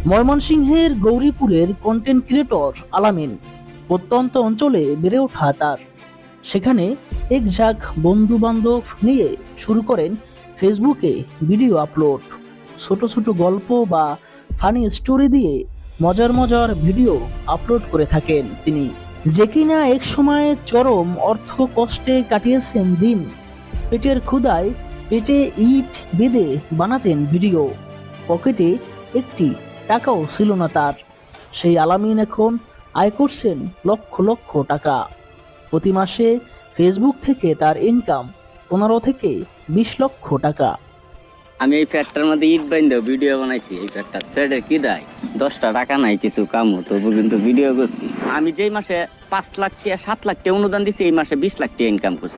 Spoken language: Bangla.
ময়মনসিংহের গৌরীপুরের কন্টেন্ট ক্রিয়েটর আলামিন প্রত্যন্ত অঞ্চলে বেড়ে ওঠা তার। সেখানে এক ঝাঁক বন্ধু বান্ধব নিয়ে শুরু করেন ফেসবুকে ভিডিও আপলোড। ছোট ছোট গল্প বা ফানি স্টোরি দিয়ে মজার মজার ভিডিও আপলোড করে থাকেন তিনি, যে কিনা এক সময় চরম অর্থ কষ্টে কাটিয়েছেন দিন। পেটের ক্ষুধায় পেটে ইট বেঁধে বানাতেন ভিডিও। পকেটে একটি টাকাও ছিল না তার। সেই আলামিন এখন আয় করছেন লক্ষ লক্ষ টাকা। প্রতি মাসে ফেসবুক থেকে তার ইনকাম 15 থেকে 20 লক্ষ টাকা। আমি এই ফ্যাটটার মধ্যে ইট বাইন্দেও ভিডিও বানাইছি। এই ফ্যাটটা ফ্যাটের কি দেয় 10টা টাকা নাই কিছু কামও, তবু কিন্তু ভিডিও করছি। আমি যেই মাসে 5 লাখ টাকা 7 লাখ টাকা অনুদান দিছি, এই মাসে 20 লাখ টাকা ইনকাম করছি।